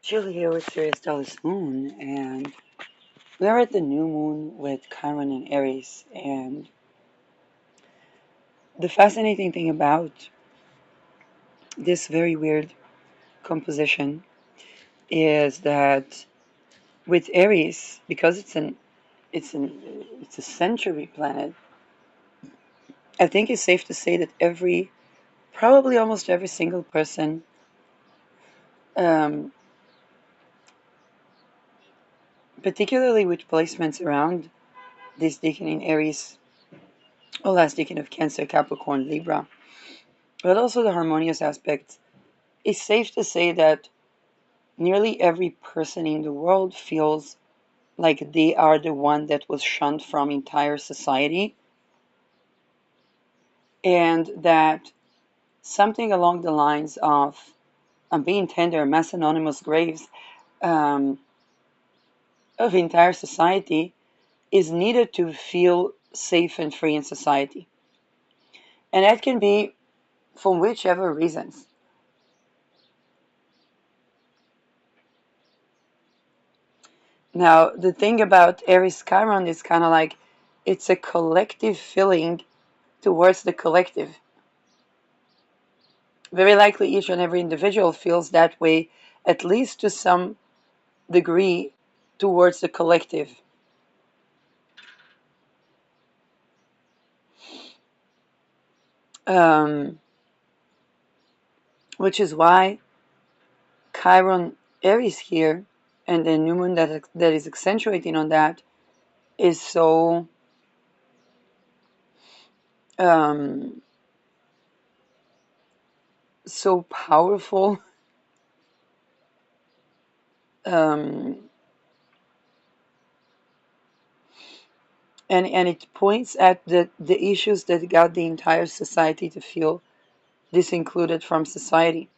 Jill here with Sirius Dallas Moon, and we are at the new moon with Chiron and Aries. And the fascinating thing about this very weird composition is that with Aries, because it's a century planet, I think it's safe to say that probably almost every single person, um, particularly with placements around this decan in Aries, or last decan of Cancer, Capricorn, Libra, but also the harmonious aspects, it's safe to say that nearly every person in the world feels like they are the one that was shunned from entire society, and that something along the lines of "I'm being tender, mass anonymous graves" um, of entire society is needed to feel safe and free in society. And that can be for whichever reasons. Now, the thing about Aries Chiron is kind of like it's a collective feeling towards the collective. Very likely each and every individual feels that way, at least to some degree, towards the collective. Um, which is why Chiron Aries here, and the new moon that is accentuating on that, is um, so powerful, um, and it points at the issues that got the entire society to feel disincluded from society.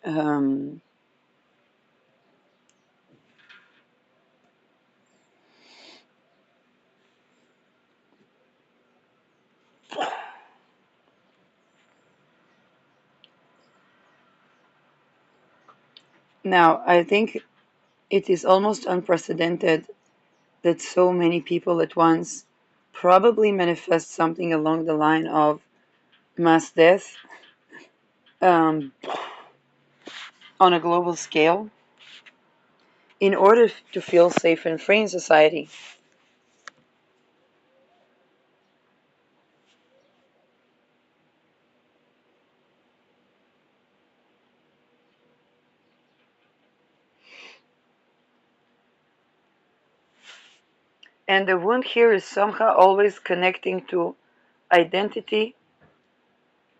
Um, Now, I think it is almost unprecedented that so many people at once probably manifest something along the line of mass death, um, on a global scale in order to feel safe and free in society. And the wound here is somehow always connecting to identity,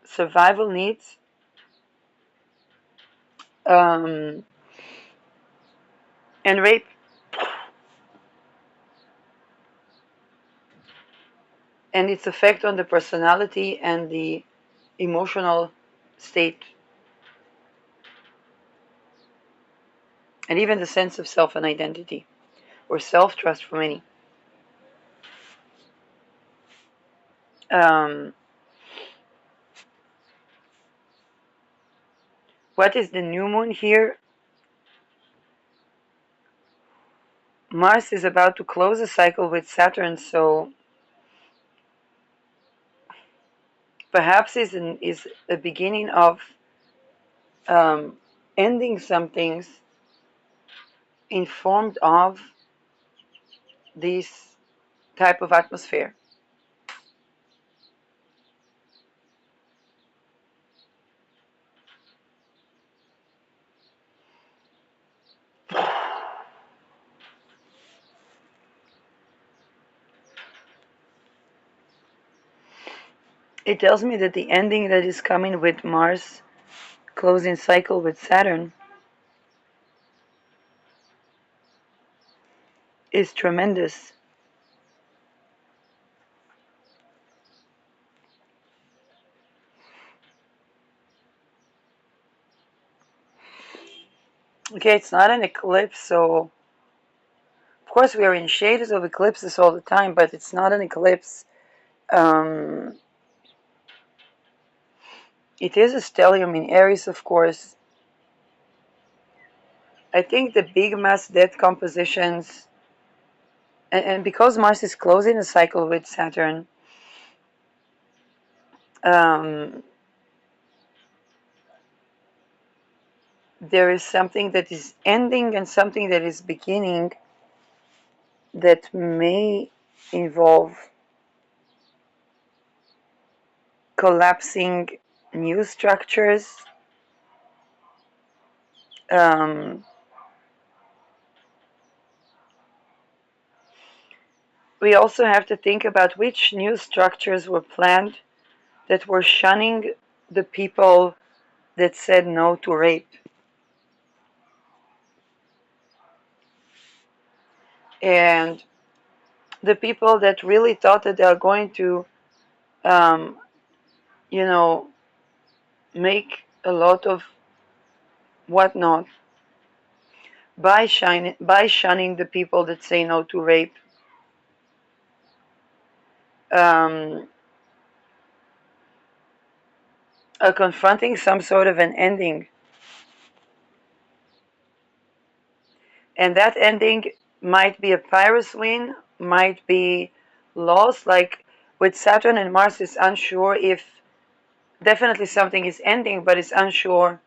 survival needs, um, and rape. And its effect on the personality and the emotional state, and even the sense of self and identity, or self trust for many. Um, what is the new moon here? Mars is about to close a cycle with Saturn, so perhaps is a beginning of um, ending some things informed of this type of atmosphere. It tells me that the ending that is coming with Mars closing cycle with Saturn is tremendous. Okay, it's not an eclipse, so of course we are in shades of eclipses all the time, but it's not an eclipse. Um, It is a stellium in Aries, of course. I think the big mass death compositions, and because Mars is closing a cycle with Saturn, um, there is something that is ending and something that is beginning that may involve collapsing new structures. Um, we also have to think about which new structures were planned that were shunning the people that said no to rape. And the people that really thought that they are going to, um, you know, make a lot of whatnot by shunning the people that say no to rape, um, confronting some sort of an ending. And that ending might be a Pyrrhus win, might be loss. Like with Saturn and Mars, it's unsure if definitely something is ending, but it's unsure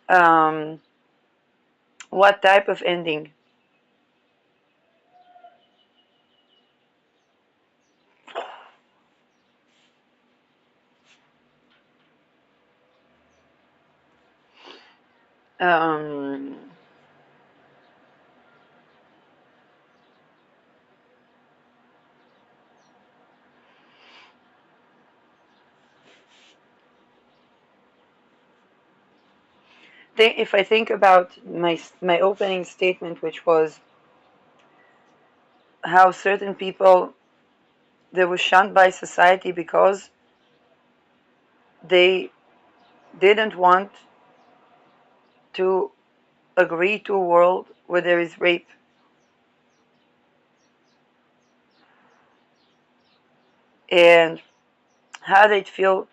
um, what type of ending. Um, if I think about my opening statement, which was how certain people they were shunned by society because they didn't want to agree to a world where there is rape, and how they'd feel,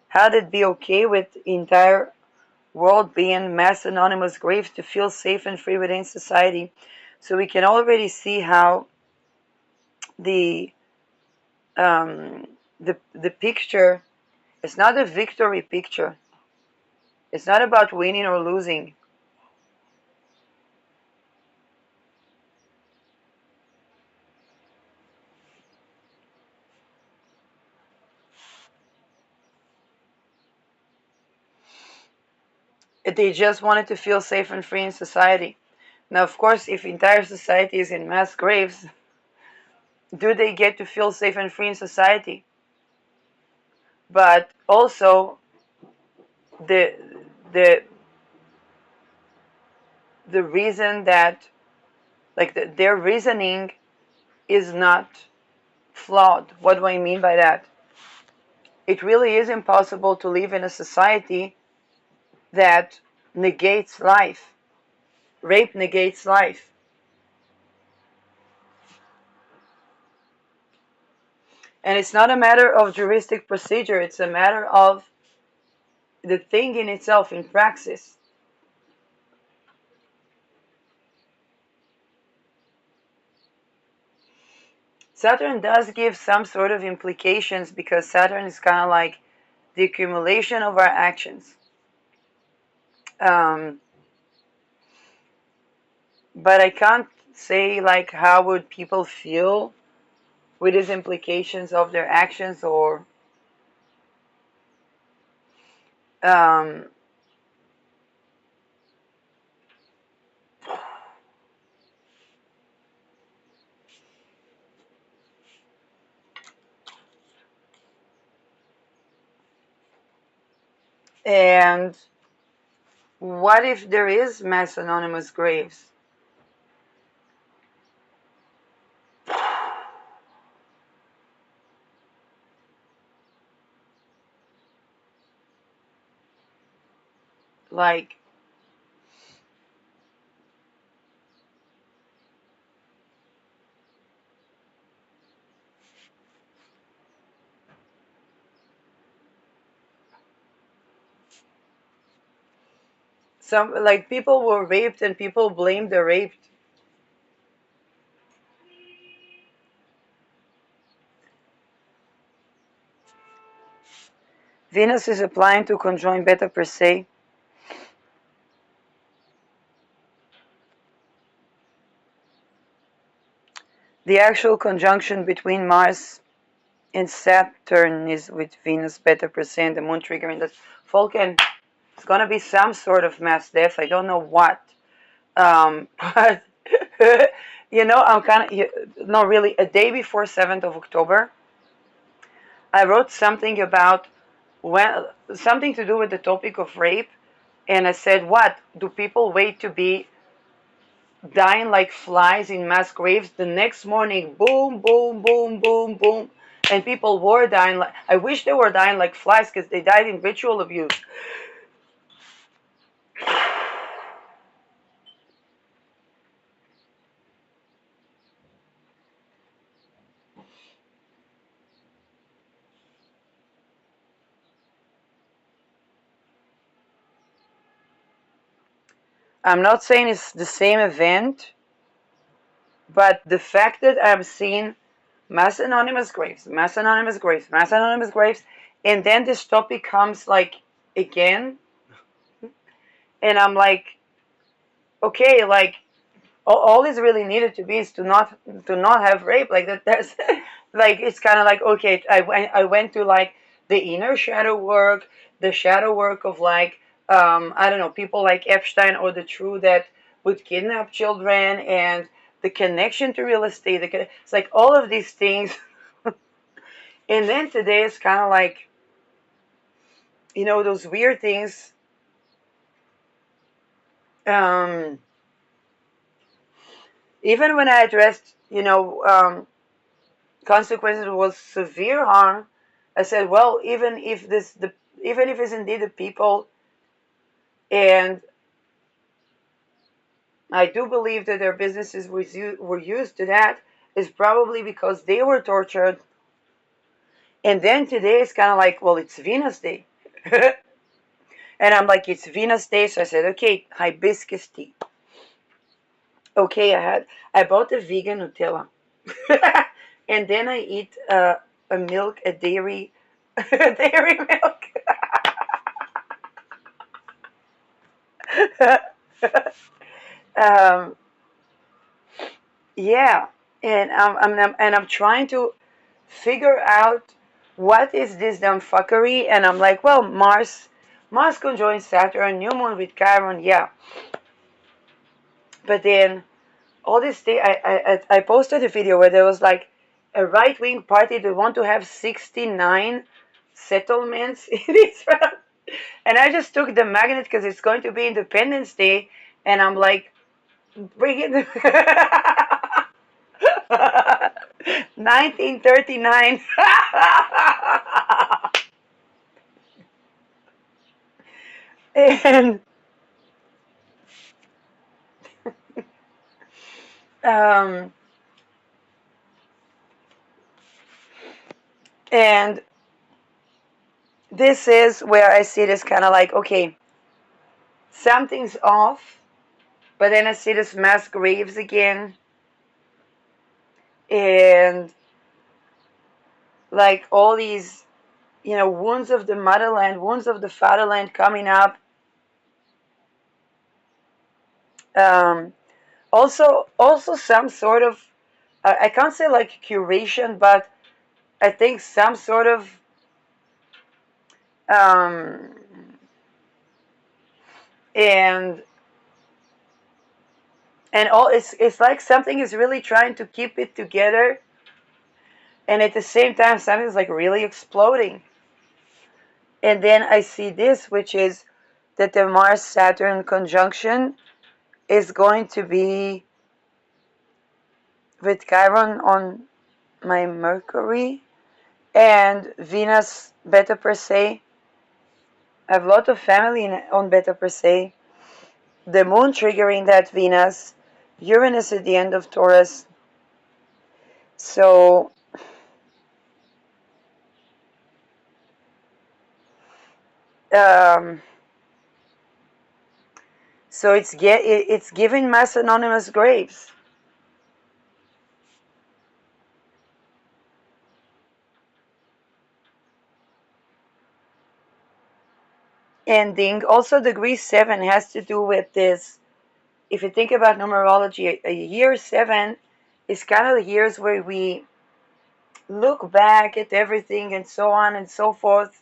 how they'd be okay with the entire world being mass anonymous graves to feel safe and free within society. So we can already see how the um, the picture is not a victory picture. It's not about winning or losing. They just wanted to feel safe and free in society. Now, of course, if entire society is in mass graves, do they get to feel safe and free in society? But also, the the the reason that like their reasoning is not flawed. What do I mean by that? It really is impossible to live in a society that negates life. Rape negates life. And it's not a matter of juristic procedure, it's a matter of the thing in itself in praxis. Saturn does give some sort of implications because Saturn is kind of like the accumulation of our actions. Um, but I can't say like how would people feel with these implications of their actions or um, and what if there is mass anonymous graves? Like, Some like people were raped and people blame the raped. Venus is applying to conjoin Beta Persei. The actual conjunction between Mars and Saturn is with Venus Beta Persei and the Moon triggering that. Falcon, it's gonna be some sort of mass death. I don't know what. But I'm kind of no, really. A day before 7th of October, I wrote something about when something to do with the topic of rape, and I said, "What do people wait to be dying like flies in mass graves? The next morning, boom, boom, boom, boom, boom." And people were dying like, I wish they were dying like flies because they died in ritual abuse. I'm not saying it's the same event, but the fact that I'm seeing mass anonymous graves, mass anonymous graves, mass anonymous graves, and then this topic comes like again, and I'm like, okay, like all is really needed to be is to not have rape like that. There's like it's kind of like okay, I went to like the inner shadow work, the shadow work of like I don't know, people like Epstein or the True that would kidnap children, and the connection to real estate. It's like all of these things. And then today is kind of like those weird things. Um, Even when I addressed consequences was severe harm, I said, well, even if it's indeed the people, and I do believe that their businesses were used to that, is probably because they were tortured. And then today it's kind of like, well, it's Venus Day. And I'm like, it's Venus Day, so I said, okay, hibiscus tea. Okay, I bought a vegan Nutella. And then I eat a milk, a dairy, dairy milk. um, yeah, and I'm trying to figure out what is this dumb fuckery, and I'm like, well, Mars conjoins Saturn, new moon with Chiron, yeah, but then all this thing, I posted a video where there was like a right wing party that want to have 69 settlements in Israel, and I just took the magnet because it's going to be Independence Day, and I'm like, bring it. 1939. And um, and this is where I see this kind of like, okay, something's off, but then I see this mass graves again, and like all these, wounds of the motherland, wounds of the fatherland coming up. Um, also some sort of, I can't say like curation, but I think some sort of um, and all it's like something is really trying to keep it together, and at the same time something's like really exploding. And then I see this, which is that the Mars Saturn conjunction is going to be with Chiron on my Mercury, and Venus Beta Persei. I have a lot of family on Beta Persei. The moon triggering that Venus, Uranus at the end of Taurus. So um, So it's giving mass anonymous graves. Ending. Also, degree 7 has to do with this. If you think about numerology, a year 7 is kind of the years where we look back at everything and so on and so forth.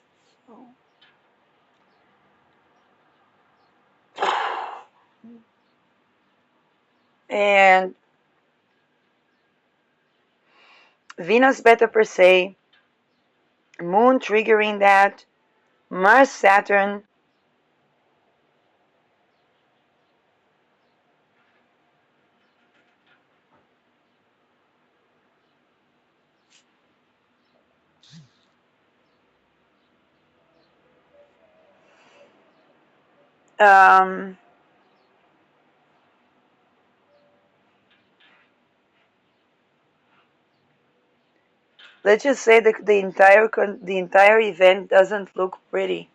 And Venus beta per se, Moon triggering that, Mars Saturn. Um, let's just say the entire event doesn't look pretty.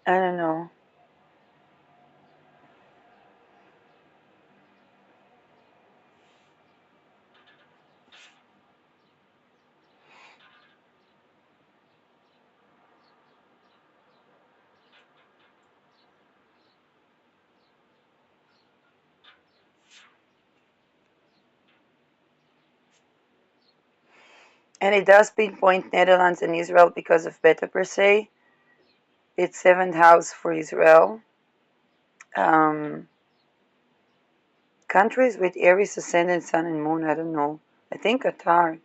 I don't know. And it does pinpoint Netherlands and Israel because of Beta per se. It's seventh house for Israel. Um, countries with Aries ascendant, Sun, and Moon. I don't know. I think Qatar.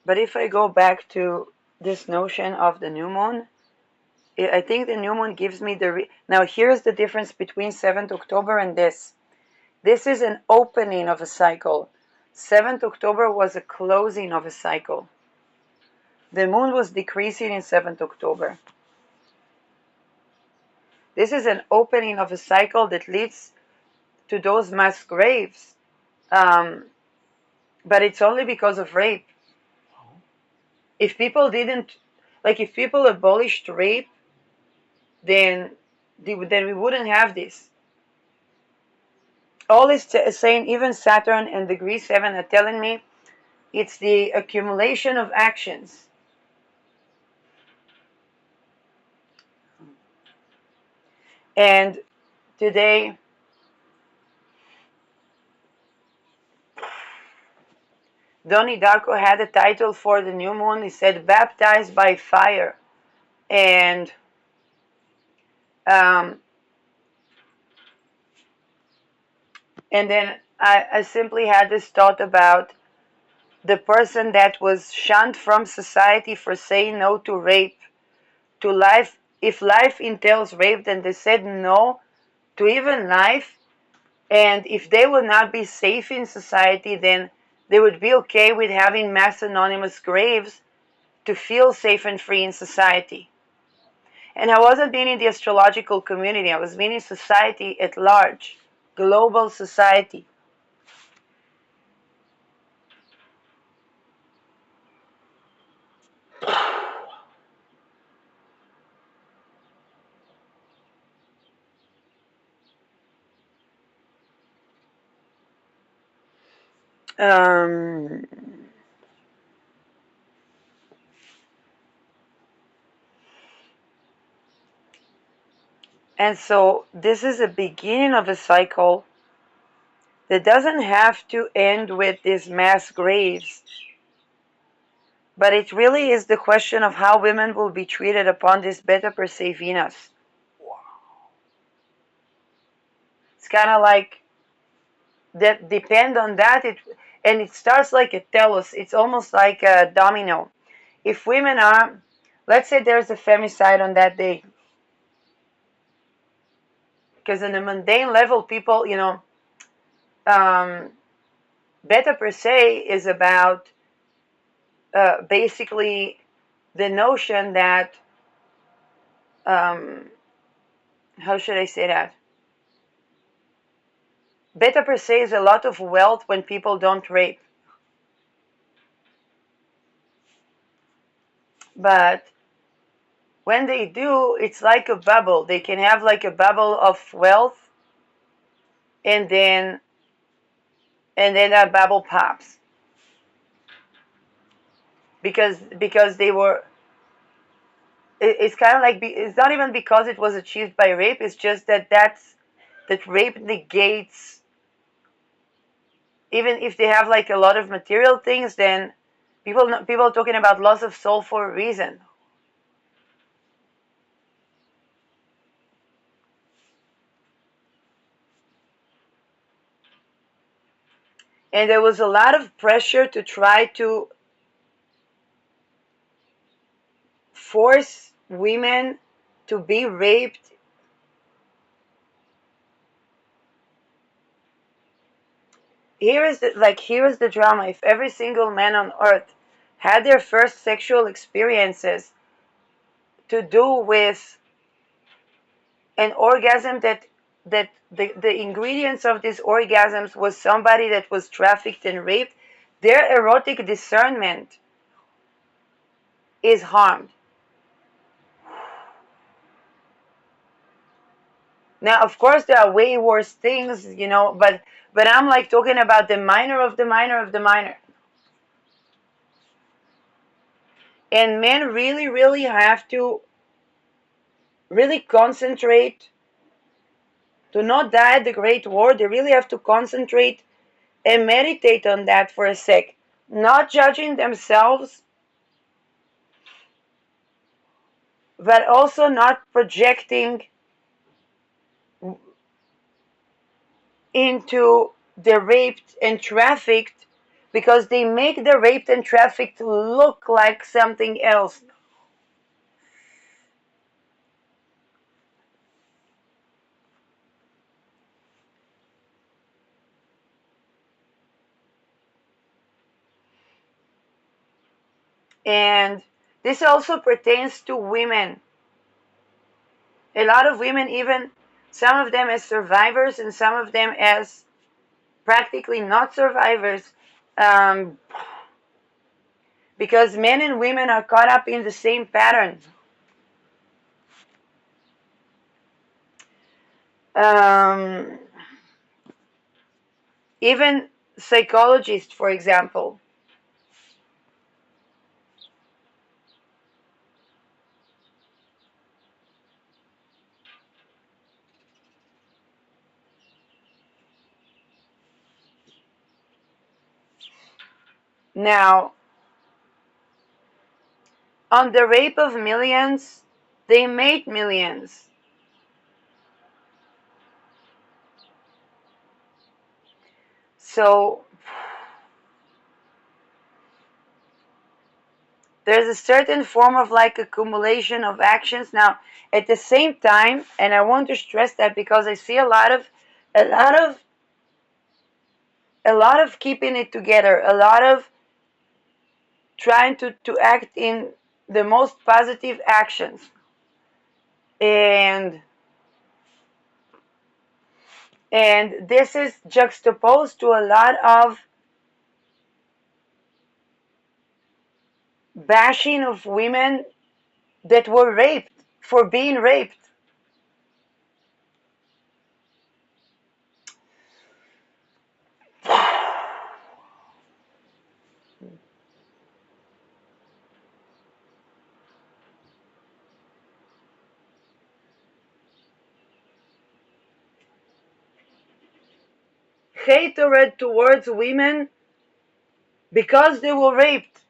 But if I go back to this notion of the new moon, I think the new moon gives me now here's the difference between 7th October and this. This is an opening of a cycle. 7th October was a closing of a cycle. The moon was decreasing in 7th October. This is an opening of a cycle that leads to those mass graves. Um, but it's only because of rape. If people didn't, like if people abolished rape, then we wouldn't have this. All is saying, even Saturn and degree 7 are telling me it's the accumulation of actions. And today, Donnie Darko had a title for the new moon. He said, Baptized by Fire. And um, and then I simply had this thought about the person that was shunned from society for saying no to rape, to life. If life entails rape, then they said no to even life. And if they would not be safe in society, then they would be okay with having mass anonymous graves to feel safe and free in society. And I wasn't meaning the astrological community, I was meaning society at large, global society. Um, and so this is a beginning of a cycle that doesn't have to end with these mass graves. But it really is the question of how women will be treated upon this Beta Persei Venus. It's kind of like that depend on that. And it starts like a telos. It's almost like a domino. If women are, let's say there's a femicide on that day, because on a mundane level, people, Beta Persei is about basically the notion that, um, how should I say that? Beta Persei is a lot of wealth when people don't rape. But when they do, it's like a bubble. They can have like a bubble of wealth, and then that bubble pops because they were. It's kind of like it's not even because it was achieved by rape. It's just that rape negates, even if they have like a lot of material things. Then people are talking about loss of soul for a reason. And there was a lot of pressure to try to force women to be raped. Here is the drama. If every single man on earth had their first sexual experiences to do with an orgasm that the ingredients of these orgasms was somebody that was trafficked and raped, their erotic discernment is harmed. Now, of course, there are way worse things, but I'm like talking about the minor of the minor of the minor. And men really, really have to really concentrate to not die at the Great War. They really have to concentrate and meditate on that for a sec. Not judging themselves, but also not projecting into the raped and trafficked, because they make the raped and trafficked look like something else. And this also pertains to women. A lot of women, even some of them as survivors and some of them as practically not survivors, um, because men and women are caught up in the same pattern. Um, Even psychologists, for example. Now, on the rape of millions, they made millions. So there's a certain form of like accumulation of actions. Now, at the same time, and I want to stress that because I see a lot of keeping it together, a lot of trying to act in the most positive actions. And this is juxtaposed to a lot of bashing of women that were raped for being raped. Hatred towards women because they were raped.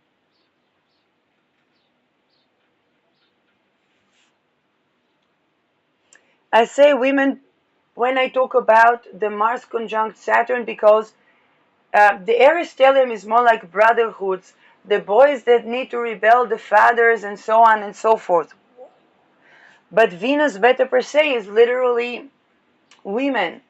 I say women when I talk about the Mars conjunct Saturn because the Aristotelium is more like brotherhoods, the boys that need to rebel the fathers and so on and so forth. But Venus Beta per se is literally women.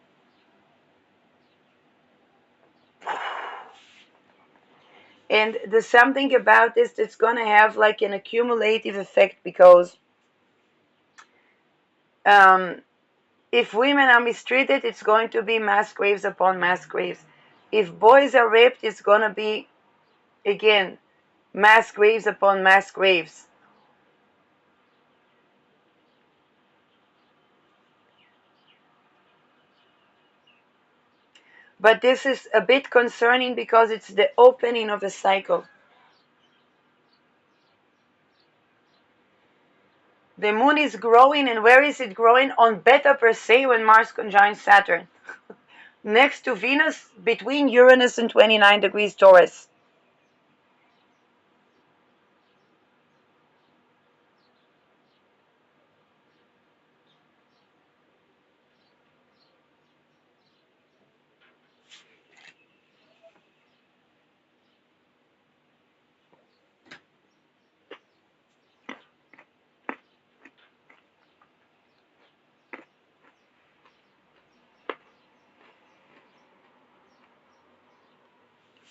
And there's something about this that's going to have like an accumulative effect because um, if women are mistreated, it's going to be mass graves upon mass graves. If boys are raped, it's going to be, again, mass graves upon mass graves. But this is a bit concerning because it's the opening of a cycle. The moon is growing, and where is it growing? On Beta per se when Mars conjoins Saturn. Next to Venus, between Uranus and 29 degrees Taurus.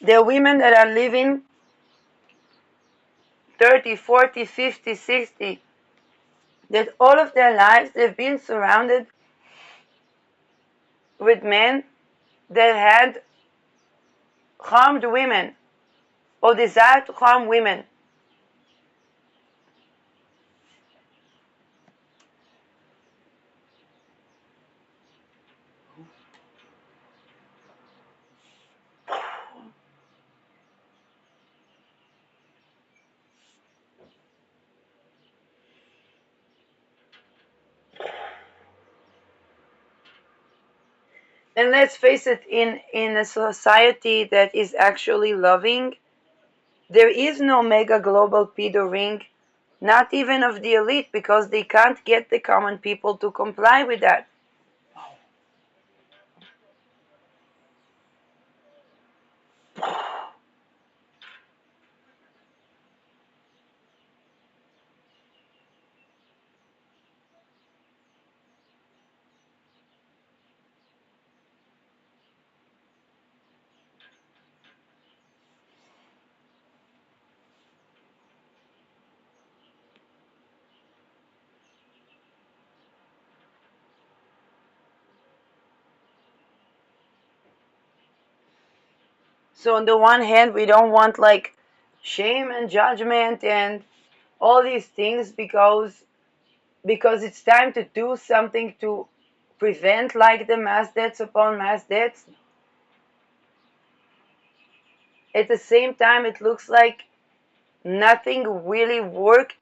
There are women that are living 30, 40, 50, 60, that all of their lives they've been surrounded with men that had harmed women or desired to harm women. And let's face it, in a society that is actually loving, there is no mega global pedo ring, not even of the elite, because they can't get the common people to comply with that. So on the one hand, we don't want like shame and judgment and all these things because it's time to do something to prevent like the mass deaths upon mass deaths. At the same time, it looks like nothing really worked